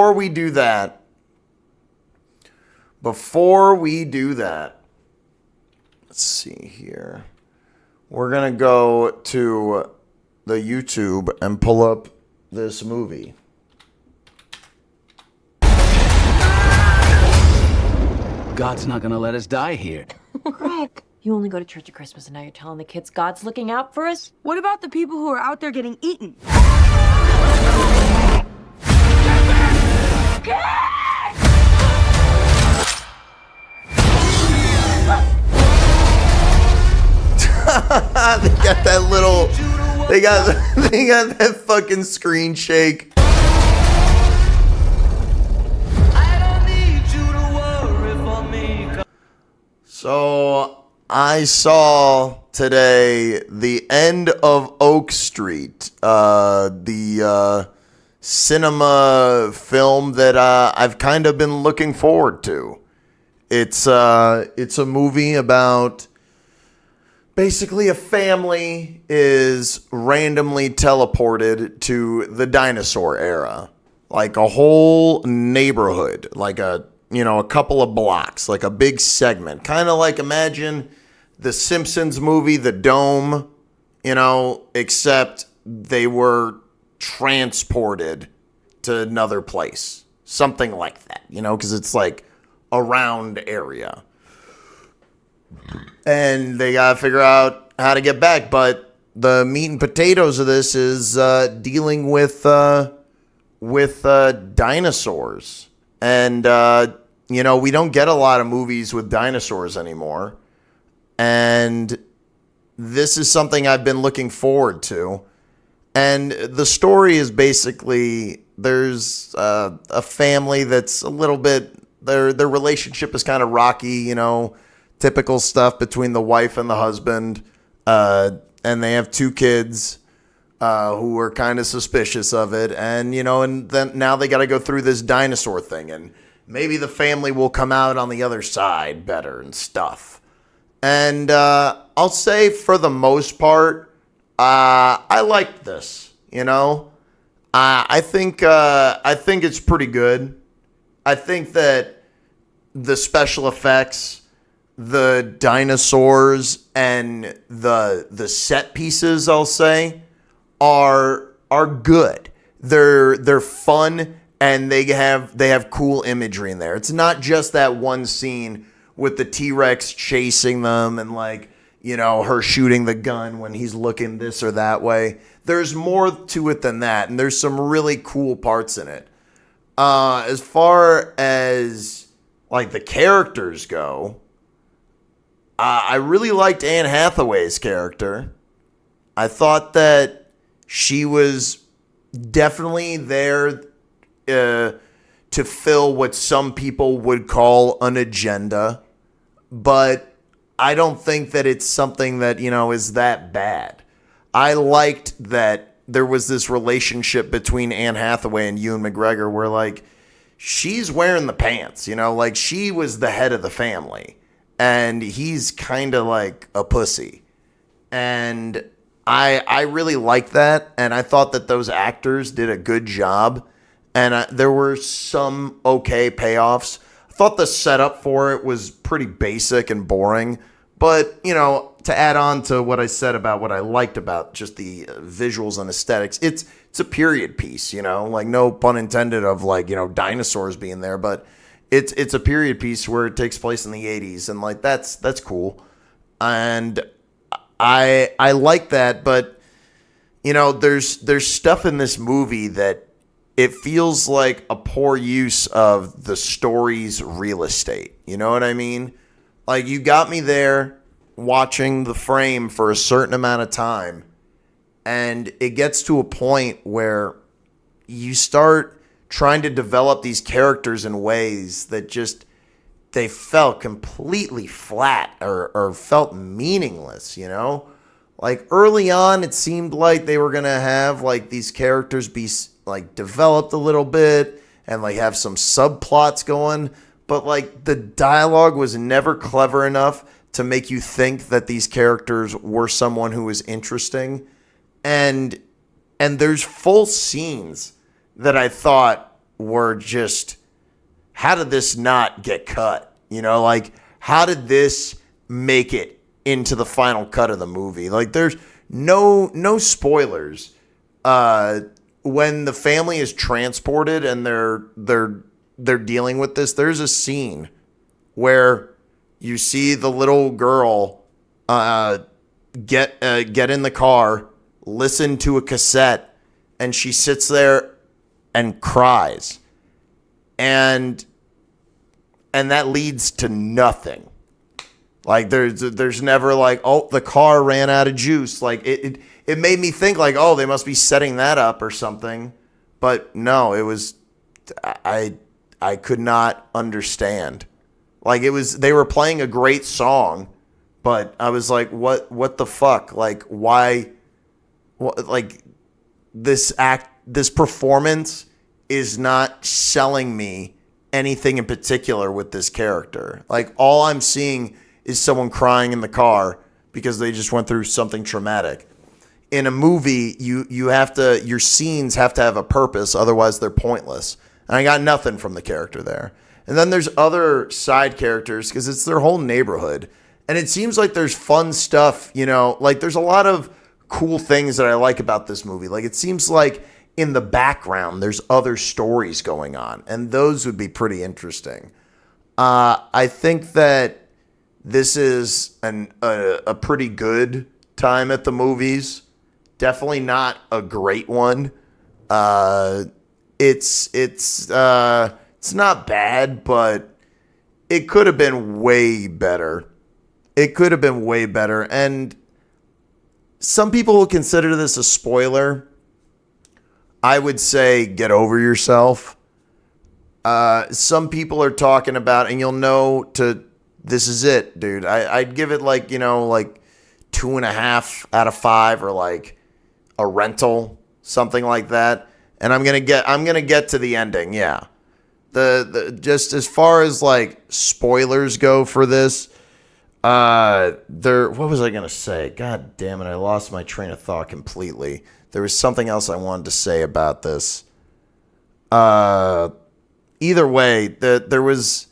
before we do that, let's see here. We're going to go to the YouTube and pull up this movie. God's not going to let us die here. Greg, you only go to church at Christmas and now you're telling the kids God's looking out for us? What about the people who are out there getting eaten? They got that little, they got that fucking screen shake. So I saw today the end of Oak Street, the cinema film that I've kind of been looking forward to. It's a movie about basically a family is randomly teleported to the dinosaur era, like a whole neighborhood, like a couple of blocks, like a big segment, kind of like imagine the Simpsons movie, The Dome, except they were transported to another place, something like that, because it's like a round area. And they got to figure out how to get back. But the meat and potatoes of this is dealing with dinosaurs. And, we don't get a lot of movies with dinosaurs anymore. And this is something I've been looking forward to. And the story is basically there's a family that's a little bit, their relationship is kind of rocky, typical stuff between the wife and the husband. And they have 2 kids who are kind of suspicious of it. And, and then now they got to go through this dinosaur thing. And maybe the family will come out on the other side better and stuff. And I'll say for the most part, I liked this, I think it's pretty good. I think that the special effects, the dinosaurs, and the set pieces, I'll say, are good. They're fun, and they have cool imagery in there. It's not just that one scene with the T-Rex chasing them and her shooting the gun when he's looking this or that way. There's more to it than that, and there's some really cool parts in it. As far as the characters go, I really liked Anne Hathaway's character. I thought that she was definitely there to fill what some people would call an agenda, but I don't think that it's something that, is that bad. I liked that there was this relationship between Anne Hathaway and Ewan McGregor where, she's wearing the pants, she was the head of the family, and he's kind of like a pussy. And I really liked that, and I thought that those actors did a good job, and there were some okay payoffs. I thought the setup for it was pretty basic and boring, but, to add on to what I said about what I liked about just the visuals and aesthetics, it's a period piece, no pun intended of dinosaurs being there, but it's a period piece where it takes place in the 80s, and that's cool. And I like that, but there's stuff in this movie that it feels like a poor use of the story's real estate. You know what I mean? You got me there watching the frame for a certain amount of time, and it gets to a point where you start trying to develop these characters in ways that just, they felt completely flat or felt meaningless, early on it seemed like they were going to have these characters be developed a little bit and have some subplots going, but the dialogue was never clever enough to make you think that these characters were someone who was interesting. And there's full scenes that I thought were just, how did this not get cut? You know, like, how did this make it into the final cut of the movie? Like, there's no spoilers. When the family is transported and they're dealing with this, there's a scene where you see the little girl get in the car, listen to a cassette, and she sits there and cries. And that leads to nothing. Like, there's never like, oh, the car ran out of juice. Like, it made me think like, oh, they must be setting that up or something. But no, it was, I could not understand. Like, they were playing a great song, but I was like, what the fuck? Like, why, like, this performance is not selling me anything in particular with this character. Like, all I'm seeing is someone crying in the car because they just went through something traumatic. In a movie, your scenes have to have a purpose, otherwise they're pointless. And I got nothing from the character there. And then there's other side characters because it's their whole neighborhood. And it seems like there's fun stuff, you know, like there's a lot of cool things that I like about this movie. Like, it seems like in the background, there's other stories going on, and those would be pretty interesting. I think that this is a pretty good time at the movies. Definitely not a great one. It's not bad, but it could have been way better. It could have been way better. And some people will consider this a spoiler. I would say get over yourself. Some people are talking about, and you'll know this is it, dude. I'd give it like 2.5 out of 5, or like a rental, something like that. And I'm gonna get to the ending. Yeah. The just as far as like spoilers go for this, what was I gonna say? God damn it, I lost my train of thought completely. There was something else I wanted to say about this. Either way, there was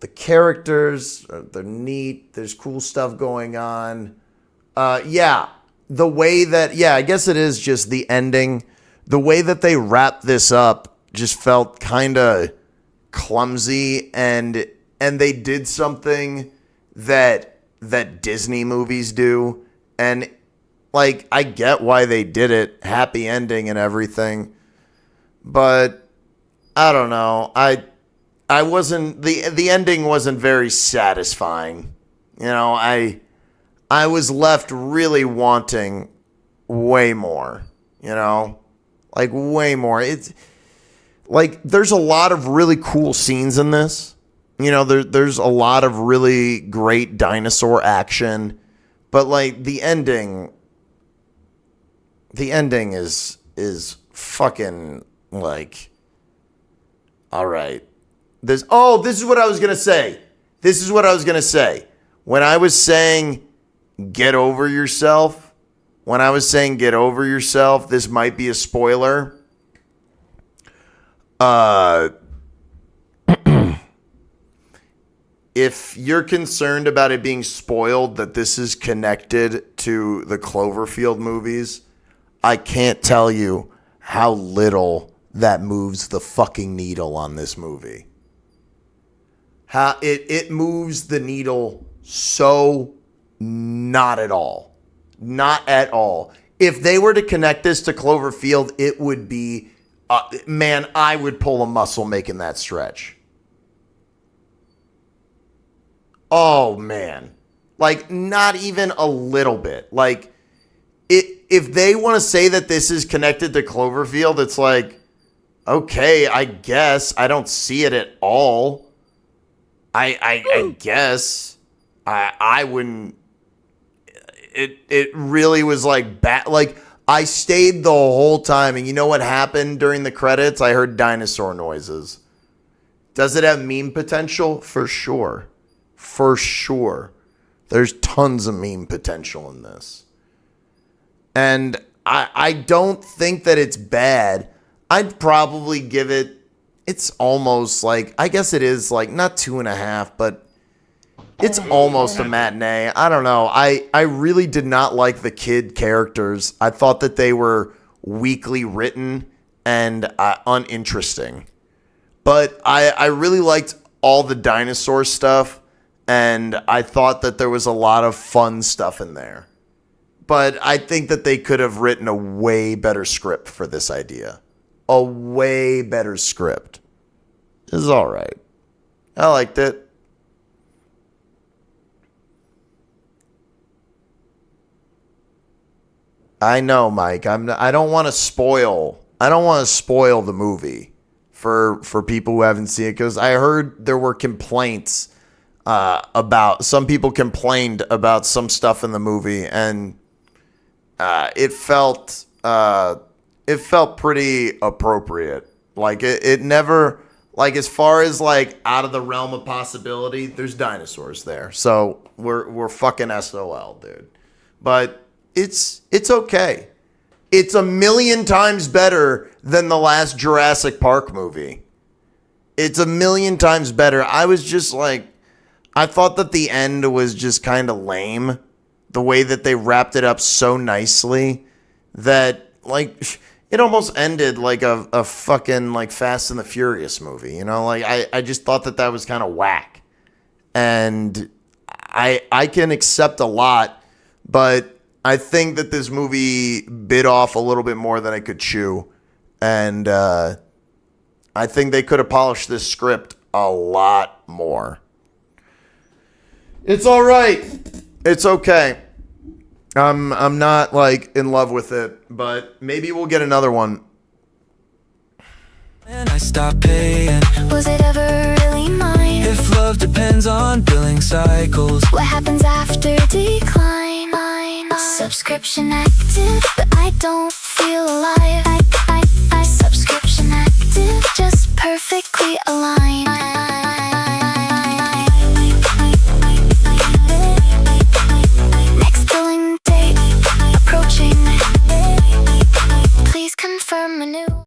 the characters, they're neat. There's cool stuff going on. Yeah, the way that, I guess it is just the ending. The way that they wrapped this up just felt kind of clumsy, and they did something that Disney movies do, and like, I get why they did it, happy ending and everything, but I don't know. I wasn't, the ending wasn't very satisfying. You know, I was left really wanting way more, you know, like way more. It's like, there's a lot of really cool scenes in this. You know, there's a lot of really great dinosaur action, but like the ending is fucking like, all right. This is what I was going to say. When I was saying get over yourself, this might be a spoiler. If you're concerned about it being spoiled, that this is connected to the Cloverfield movies, I can't tell you how little that moves the fucking needle on this movie. How it moves the needle so not at all. Not at all. If they were to connect this to Cloverfield, it would be, man, I would pull a muscle making that stretch. Oh, man. Like, not even a little bit. Like, if they want to say that this is connected to Cloverfield, it's like, okay, I guess. I don't see it at all. I guess. I wouldn't. It really was like bad. Like, I stayed the whole time, and you know what happened during the credits? I heard dinosaur noises. Does it have meme potential? For sure. For sure. There's tons of meme potential in this. And I don't think that it's bad. I'd probably give it, it's almost like, I guess it is like not 2.5, but it's almost a matinee. I don't know. I really did not like the kid characters. I thought that they were weakly written and uninteresting. But I really liked all the dinosaur stuff, and I thought that there was a lot of fun stuff in there. But I think that they could have written a way better script for this idea. A way better script. It was all right. I liked it. I know, Mike. I don't want to spoil. I don't want to spoil the movie for people who haven't seen it, because I heard there were complaints about, some people complained about some stuff in the movie, and it felt pretty appropriate. Like it never, like, as far as like out of the realm of possibility, there's dinosaurs there. So we're fucking SOL, dude. But it's okay. It's 1,000,000 times better than the last Jurassic Park movie. It's 1,000,000 times better. I was just like, I thought that the end was just kind of lame. The way that they wrapped it up so nicely that, like, it almost ended like a fucking, like, Fast and the Furious movie, you know? Like, I just thought that was kind of whack. And I can accept a lot, but I think that this movie bit off a little bit more than I could chew. And I think they could have polished this script a lot more. It's all right. It's okay. I'm not, like, in love with it, but maybe we'll get another one. And I stopped paying. Was it ever really mine? If love depends on billing cycles, What happens after decline? Subscription active, but I don't feel alive. I subscription active, just perfectly aligned.